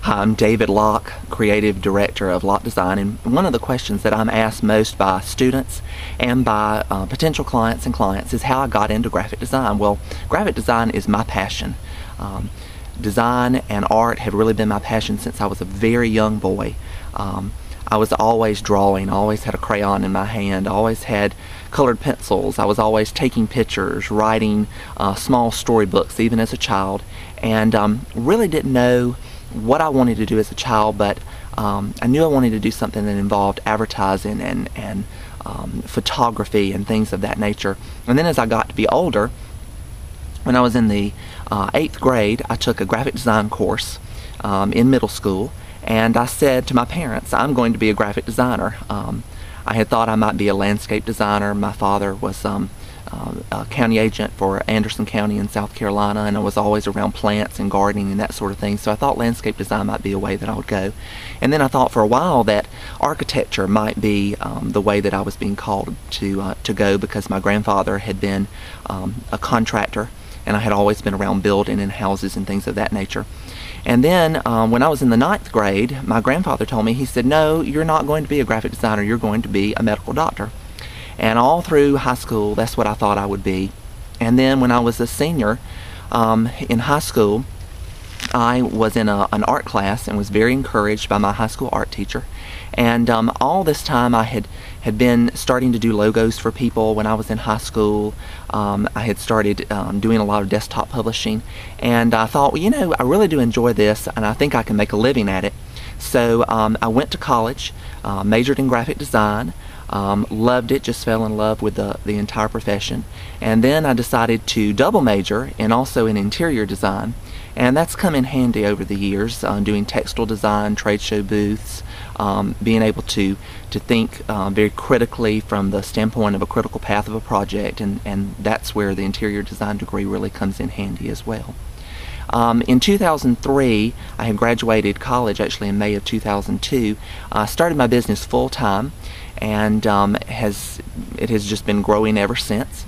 Hi, I'm David Locke, Creative Director of Locke Design, and one of the questions that I'm asked most by students and by potential clients is how I got into graphic design. Well, graphic design is my passion. Design and art have really been my passion since I was a very young boy. I was always drawing, always had a crayon in my hand, always had colored pencils. I was always taking pictures, writing small storybooks even as a child, and really didn't know what I wanted to do as a child, but I knew I wanted to do something that involved advertising and photography and things of that nature. And then as I got to be older, when I was in the 8th grade, I took a graphic design course in middle school, and I said to my parents, I'm going to be a graphic designer. I had thought I might be a landscape designer. My father was a county agent for Anderson County in South Carolina, and I was always around plants and gardening and that sort of thing, so I thought landscape design might be a way that I would go. And then I thought for a while that architecture might be the way that I was being called to go, because my grandfather had been a contractor, and I had always been around building and houses and things of that nature. And then when I was in the 9th grade, my grandfather told me, he said, no, you're not going to be a graphic designer, you're going to be a medical doctor. And all through high school, that's what I thought I would be. And then when I was a senior in high school, I was in an art class and was very encouraged by my high school art teacher. And all this time I had been starting to do logos for people when I was in high school. I had started doing a lot of desktop publishing, and I thought, well, you know, I really do enjoy this, and I think I can make a living at it. So I went to college, majored in graphic design, loved it, just fell in love with the entire profession. And then I decided to double major and also in interior design. And that's come in handy over the years, doing textile design, trade show booths, being able to think very critically from the standpoint of a critical path of a project, and that's where the interior design degree really comes in handy as well. In 2003, I had graduated college actually in May of 2002. I started my business full-time, and it has just been growing ever since.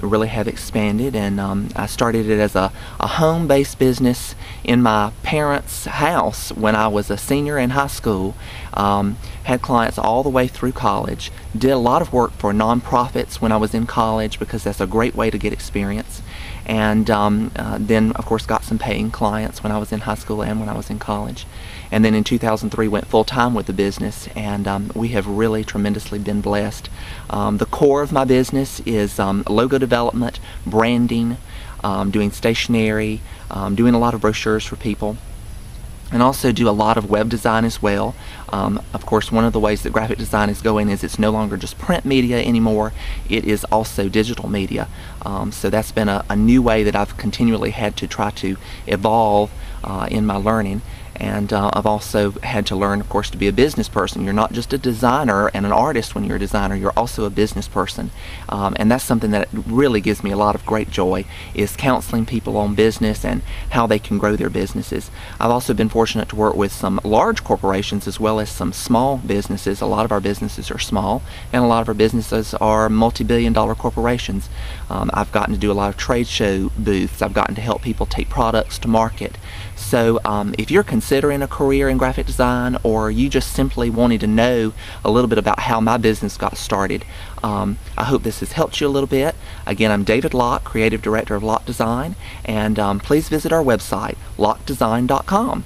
Really have expanded, and I started it as a home-based business in my parents' house when I was a senior in high school. Had clients all the way through college. Did a lot of work for nonprofits when I was in college, because that's a great way to get experience. And then of course got some paying clients when I was in high school and when I was in college. And then in 2003 went full-time with the business, and we have really tremendously been blessed. The core of my business is logo development, branding, doing stationery, doing a lot of brochures for people, and also do a lot of web design as well. Of course, one of the ways that graphic design is going is it's no longer just print media anymore, it is also digital media. So that's been a new way that I've continually had to try to evolve in my learning. And I've also had to learn, of course, to be a business person. You're not just a designer and an artist when you're a designer, you're also a business person. And that's something that really gives me a lot of great joy, is counseling people on business and how they can grow their businesses. I've also been fortunate to work with some large corporations as well as some small businesses. A lot of our businesses are small, and a lot of our businesses are multi-billion-dollar corporations. I've gotten to do a lot of trade show booths. I've gotten to help people take products to market. So if you're considering a career in graphic design, or you just simply wanted to know a little bit about how my business got started, I hope this has helped you a little bit. Again, I'm David Locke, Creative Director of Locke Design, and please visit our website, lockedesign.com.